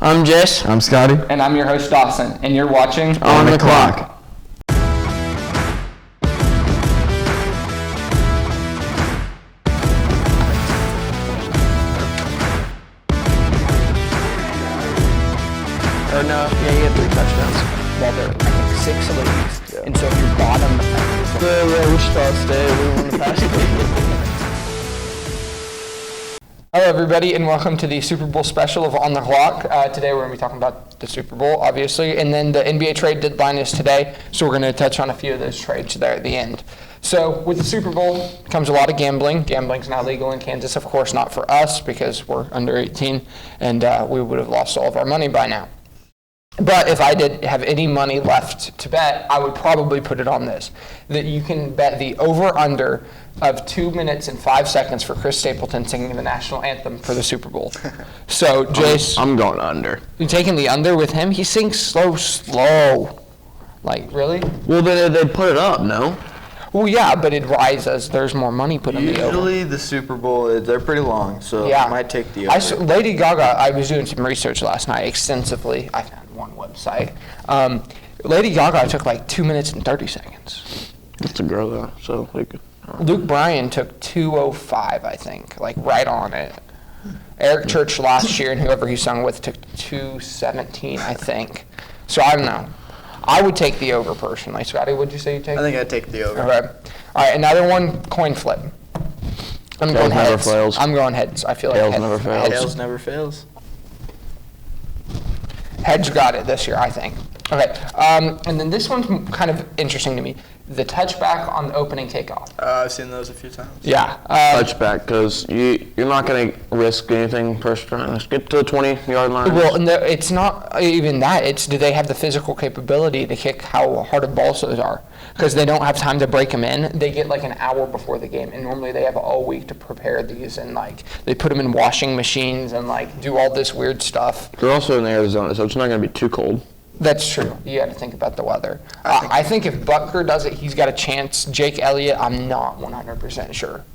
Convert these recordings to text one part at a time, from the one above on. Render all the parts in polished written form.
I'm Jace. I'm Scotty. And I'm your host, Dawson. And you're watching On the Clock. Or no, yeah, he had 3 touchdowns. Well, there, I think 6 of these. Yeah. And so if you're bottom, Wichita State, we won the past week. Hello, everybody, and welcome to the Super Bowl special of On the Clock. Today, we're going to be talking about the Super Bowl, obviously, and then the NBA trade deadline is today, so we're going to touch on a few of those trades there at the end. So, with the Super Bowl comes a lot of gambling. Gambling's now legal in Kansas, of course, not for us because we're under 18, and we would have lost all of our money by now. But if I did have any money left to bet, I would probably put it on this, that you can bet the over-under of 2 minutes and 5 seconds for Chris Stapleton singing the national anthem for the Super Bowl. So, Jace, I'm going under. You taking the under with him? He sings so slow. Like, really? Well, they put it up, no? Well, yeah, but it rises. There's more money put on the over. Usually the Super Bowl, they're pretty long, so Yeah. I might take the over. Lady Gaga, I was doing some research last night extensively. I found one website. Lady Gaga took like 2 minutes and 30 seconds. That's a girl, though, so like. Luke Bryan took 2:05, I think, like right on it. Eric Church last year and whoever he sung with took 2:17, I think. So I don't know. I would take the over personally. Scotty, would you say you take? I think I'd take the over. Okay. All right, another one, coin flip. I'm going never heads. fails. I'm going heads. I feel like Tails heads never fails. Tails never fails. Heads got it this year, I think. Okay, and then this one's kind of interesting to me. The touchback on the opening kickoff. I've seen those a few times. Yeah. Touchback, because you're not going to risk anything first time. Let's get to the 20-yard line. Well, no, it's not even that. It's do they have the physical capability to kick how hard of balls those are? Because they don't have time to break them in. They get like an hour before the game, and normally they have all week to prepare these, and like they put them in washing machines and like do all this weird stuff. They're also in Arizona, so it's not going to be too cold. That's true. You got to think about the weather. I think if Butker does it, he's got a chance. Jake Elliott, I'm not 100% sure.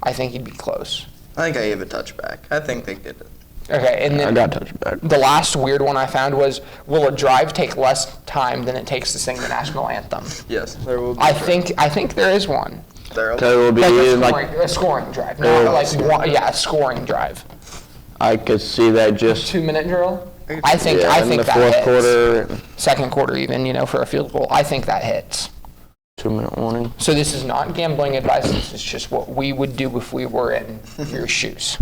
I think he'd be close. I think I gave a touchback. I think they did it. Okay, and then I got touchback. the last weird one I found was, will a drive take less time than it takes to sing the national anthem? Yes, there will be. I think there is one. There So it will be A scoring drive. Not a scoring drive. I could see that just 2-minute drill? I think in the that fourth hits. quarter. Second quarter even, for a field goal. I think that hits. 2-minute warning. So this is not gambling advice. This is just what we would do if we were in your shoes.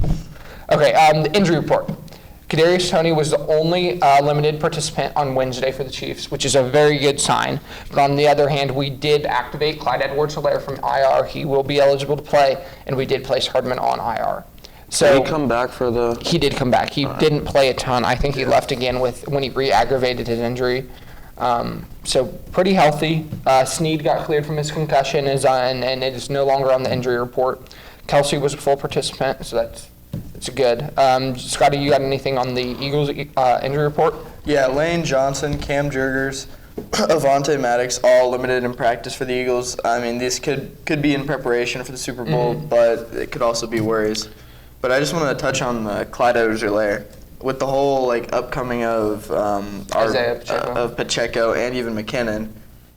Okay, the injury report. Kadarius Toney was the only limited participant on Wednesday for the Chiefs, which is a very good sign. But on the other hand, we did activate Clyde Edwards-Helaire from IR. He will be eligible to play, and we did place Hardman on IR. So Did he come back for the... He did come back. He didn't play a ton. I think he left again when he re-aggravated his injury. So pretty healthy. Snead got cleared from his concussion and it is no longer on the injury report. Kelsey was a full participant, so that's good. Scotty, you got anything on the Eagles injury report? Yeah, Lane Johnson, Cam Jurgers, Avonte Maddox, all limited in practice for the Eagles. I mean, these could be in preparation for the Super Bowl, but it could also be worries. But I just want to touch on Clyde Edwards-Helaire with the whole upcoming of Pacheco and even McKinnon.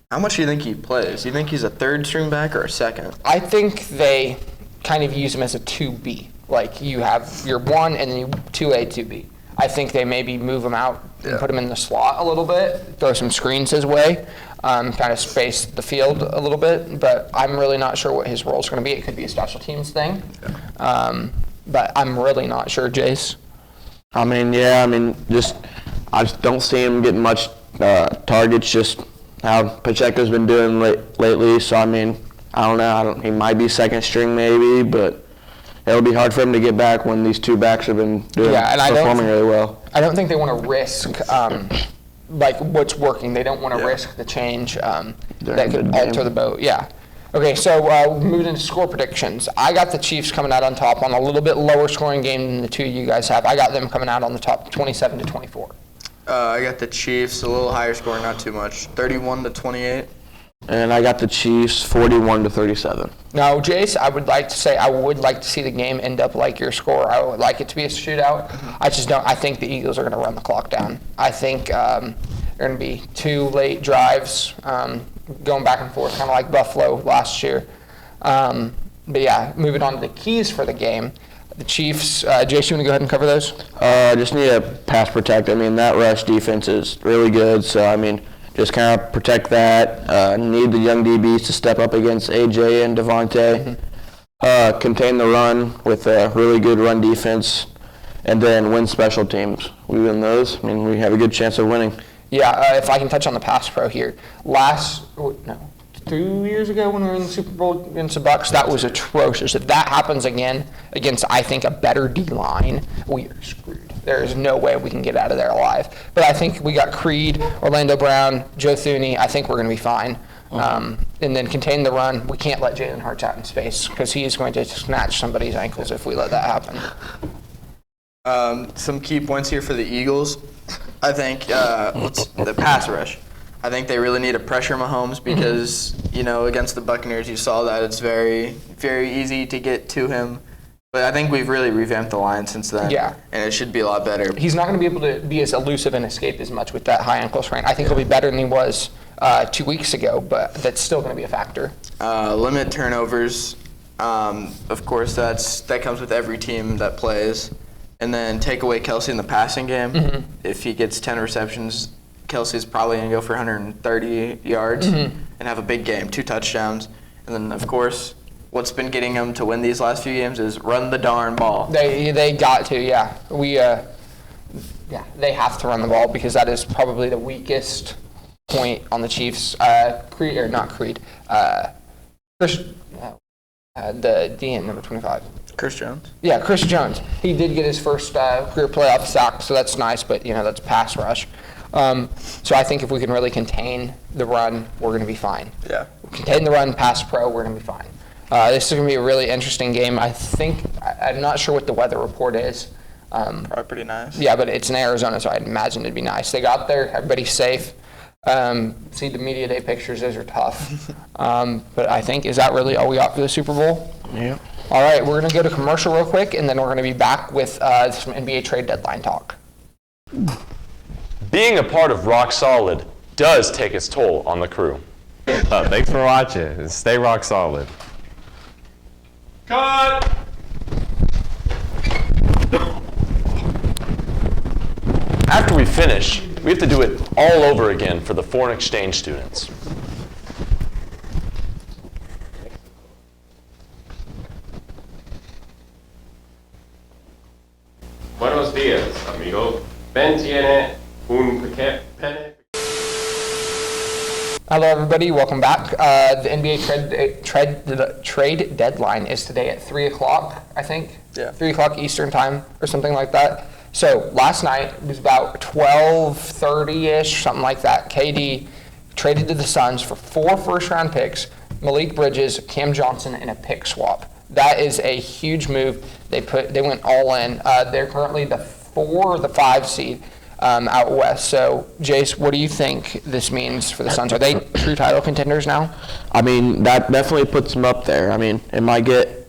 How much do you think he plays? Do you think he's a third string back or a second? I think they kind of use him as a 2B. Like you have your 1 and then you 2A, 2B. I think they maybe move him out and put him in the slot a little bit, throw some screens his way, kind of space the field a little bit. But I'm really not sure what his role is going to be. It could be a special teams thing. But I'm really not sure, Jace. I just don't see him getting much targets, just how Pacheco's been doing lately. So, I don't know. He might be second string maybe, but it'll be hard for him to get back when these two backs have been performing really well. I don't think they want to risk what's working. They don't want to risk the change that could alter the boat. Yeah. Okay, so moving into score predictions. I got the Chiefs coming out on top on a little bit lower scoring game than the two you guys have. I got them coming out on the top 27-24. I got the Chiefs, a little higher scoring, not too much, 31-28. And I got the Chiefs 41-37. Now, Jace, I would like to see the game end up like your score. I would like it to be a shootout. I just don't. I think the Eagles are going to run the clock down. I think there are going to be 2 late drives going back and forth, kind of like Buffalo last year. But yeah, moving on to the keys for the game. The Chiefs, Jace, you want to go ahead and cover those? Just need a pass protect. I mean, that rush defense is really good. So, I mean, just kind of protect that. Need the young DBs to step up against AJ and Devontae. Contain the run with a really good run defense. And then win special teams. We win those, I mean, we have a good chance of winning. Yeah, if I can touch on the pass pro here. 2 years ago when we were in the Super Bowl against the Bucs, that was atrocious. If that happens again against, I think, a better D-line, we are screwed. There is no way we can get out of there alive. But I think we got Creed, Orlando Brown, Joe Thuney. I think we're going to be fine. And then contain the run. We can't let Jalen Hurts out in space because he is going to snatch somebody's ankles if we let that happen. Some key points here for the Eagles. I think the pass rush. I think they really need to pressure Mahomes because, against the Buccaneers, you saw that it's very, very easy to get to him. But I think we've really revamped the line since then. Yeah. And it should be a lot better. He's not going to be able to be as elusive and escape as much with that high ankle sprain. I think he'll be better than he was 2 weeks ago, but that's still going to be a factor. Limit turnovers. Of course, that comes with every team that plays. And then take away Kelsey in the passing game. If he gets 10 receptions, Kelsey's probably going to go for 130 yards and have a big game, 2 touchdowns. And then, of course, what's been getting them to win these last few games is run the darn ball. They got to, yeah. They have to run the ball because that is probably the weakest point on the Chiefs. The DN, number 25. Chris Jones? Yeah, Chris Jones. He did get his first career playoff sack, so that's nice, but, that's pass rush. So I think if we can really contain the run, we're going to be fine. Yeah. Contain the run, pass pro, we're going to be fine. This is going to be a really interesting game. I'm not sure what the weather report is. Probably pretty nice. Yeah, but it's in Arizona, so I'd imagine it'd be nice. They got there, everybody's safe. See the media day pictures, those are tough. But I think, is that really all we got for the Super Bowl? Yeah. All right, we're going to go to commercial real quick, and then we're going to be back with some NBA trade deadline talk. Being a part of Rock Solid does take its toll on the crew. Thanks for watching, and stay rock solid. Cut! After we finish, we have to do it all over again for the foreign exchange students. Buenos días, amigo. Ben tiene un pene. Hello, everybody. Welcome back. The NBA trade deadline is today at 3 o'clock, I think. Yeah. 3 o'clock Eastern time or something like that. So last night it was about 12:30-ish, something like that. KD traded to the Suns for 4 first-round picks, Malik Bridges, Cam Johnson, and a pick swap. That is a huge move. They went all in. They're currently the 4 or the 5 seed out west. So, Jace, what do you think this means for the Suns? Are they true title contenders now? I mean, that definitely puts them up there. I mean, it might get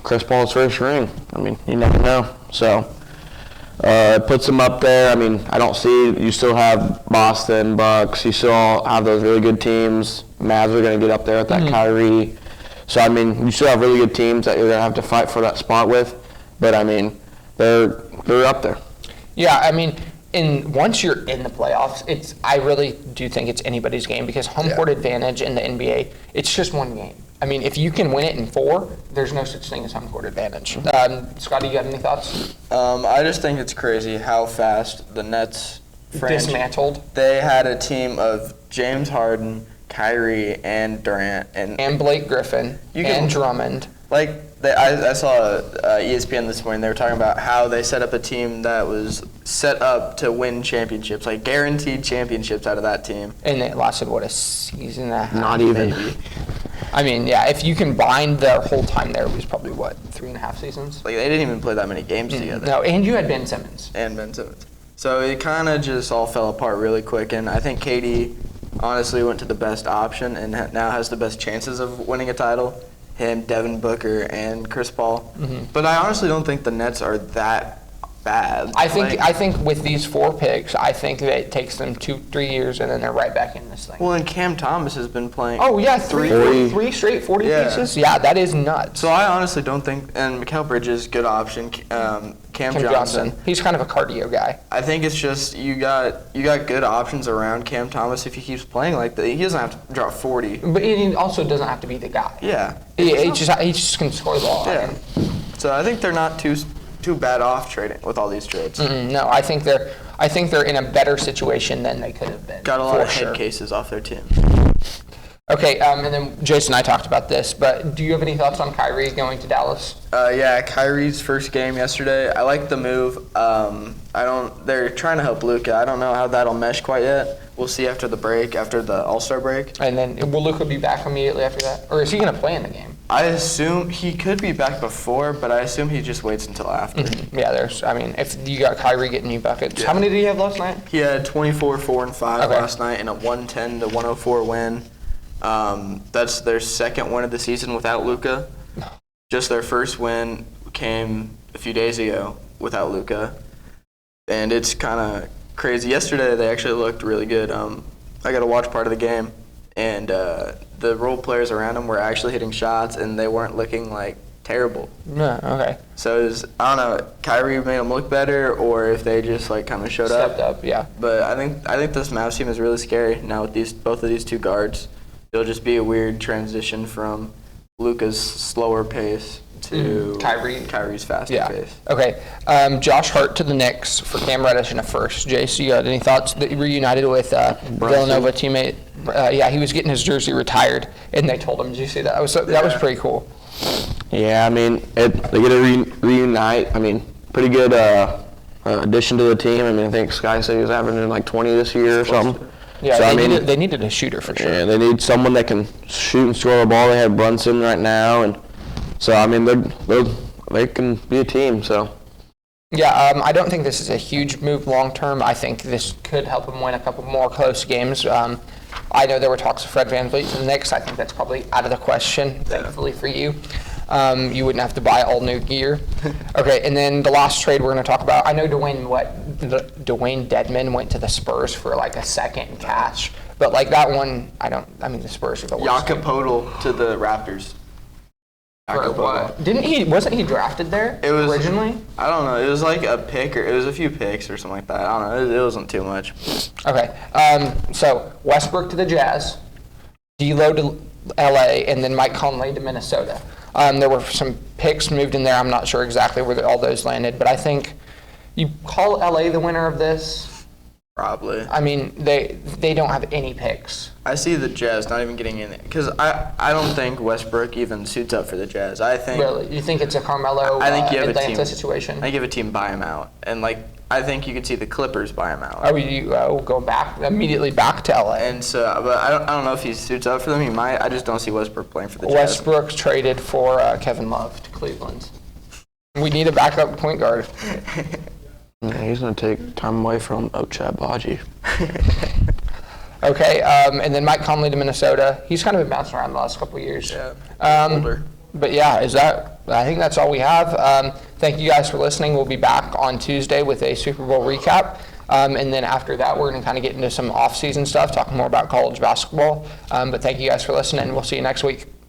Chris Paul's first ring. I mean, you never know. So, it puts them up there. I mean, I don't see, you still have Boston, Bucks. You still have those really good teams. Mavs are going to get up there with that Kyrie. So, I mean, you still have really good teams that you're going to have to fight for that spot with. But, I mean, they're up there. Yeah, I mean, once you're in the playoffs, I really do think it's anybody's game because home court advantage in the NBA, it's just one game. I mean, if you can win it in 4, there's no such thing as home court advantage. Scotty, you got any thoughts? I just think it's crazy how fast the Nets dismantled. They had a team of James Harden, Kyrie, and Durant, and Blake Griffin, and Drummond. I saw ESPN this morning. They were talking about how they set up a team that was set up to win championships, like guaranteed championships out of that team. And it lasted, a season and a half? Not even. Maybe. I mean, yeah, if you combine their whole time there, it was probably, 3.5 seasons? They didn't even play that many games together. No, and you had Ben Simmons. So it kind of just all fell apart really quick, and I think KD honestly went to the best option and now has the best chances of winning a title. Him, Devin Booker, and Chris Paul. But I honestly don't think the Nets are that bad. I think with these 4 picks, I think that it takes them 2-3 years and then they're right back in this thing. Well, and Cam Thomas has been playing. Oh yeah, three straight 40 pieces. Yeah, that is nuts. So I honestly don't think. And Mikal Bridges, good option. Cam Johnson. He's kind of a cardio guy. I think it's just you got good options around Cam Thomas if he keeps playing like that. He doesn't have to drop 40. But he also doesn't have to be the guy. Yeah. He just can score the ball. Yeah. So I think they're not too bad off trading with all these trades. No, I think they're in a better situation than they could have been. Got a lot of sure. head cases off their team. Okay, and then Jace and I talked about this, but do you have any thoughts on Kyrie going to Dallas? Yeah, Kyrie's first game yesterday. I like the move. They're trying to help Luka. I don't know how that'll mesh quite yet. We'll see after the break, after the All-Star break. And then will Luka be back immediately after that, or is he going to play in the game? I assume he could be back before, but I assume he just waits until after. Yeah, if you got Kyrie getting you buckets, how many did he have last night? He had 24, 4, and 5 last night in a 110-104 win. That's their second win of the season without Luka. Just their first win came a few days ago without Luka, and it's kind of crazy. Yesterday they actually looked really good. I got to watch part of the game, and the role players around him were actually hitting shots, and they weren't looking like terrible. No, okay. So I don't know, Kyrie made them look better, or if they just like kind of showed up. Stepped up, yeah. But I think this Mavs team is really scary now with both of these 2 guards. It'll just be a weird transition from Luka's slower pace to Kyrie's faster pace. Okay. Josh Hart to the Knicks for Cam Reddish in a first. Jace, you got any thoughts? That reunited with Villanova teammate. He was getting his jersey retired, and they told him. Did you see that? That was pretty cool. Yeah, I mean, they get to reunite. I mean, pretty good addition to the team. I mean, I think Scotty said he was averaging like 20 this year or something. Yeah, so, they needed a shooter for sure. Yeah, they need someone that can shoot and score the ball. They have Brunson right now, and so I mean they can be a team. So. Yeah, I don't think this is a huge move long term. I think this could help them win a couple more close games. I know there were talks of Fred VanVleet to the Knicks. I think that's probably out of the question, thankfully for you. You wouldn't have to buy all new gear. Okay, and then the last trade we're going to talk about. I know Dwayne Dedman went to the Spurs for like a second in cash, but like that one, the Spurs are the worst. Jakob Poeltl to the Raptors. For what? Wasn't he drafted there originally? I don't know. It was like a pick, or it was a few picks or something like that. I don't know. It wasn't too much. Okay. So Westbrook to the Jazz, D'Lo to LA, and then Mike Conley to Minnesota. There were some picks moved in there. I'm not sure exactly where all those landed, but I think you call LA the winner of this. Probably. I mean, they don't have any picks. I see the Jazz not even getting in it because I don't think Westbrook even suits up for the Jazz. I think. Really, you think it's a Carmelo Atlanta situation? I think you have a team buy him out, and I think you could see the Clippers buy him out. Oh, you go immediately back to LA. And so, but I don't know if he suits up for them. He might. I just don't see Westbrook playing for the Jazz. Westbrook traded for Kevin Love to Cleveland. We need a backup point guard. Yeah, he's going to take time away from Ochai Baji. Okay, and then Mike Conley to Minnesota. He's kind of been bouncing around the last couple of years. Yeah, older. But yeah, I think that's all we have. Thank you guys for listening. We'll be back on Tuesday with a Super Bowl recap. And then after that, we're going to kind of get into some off-season stuff, talking more about college basketball. But thank you guys for listening, and we'll see you next week.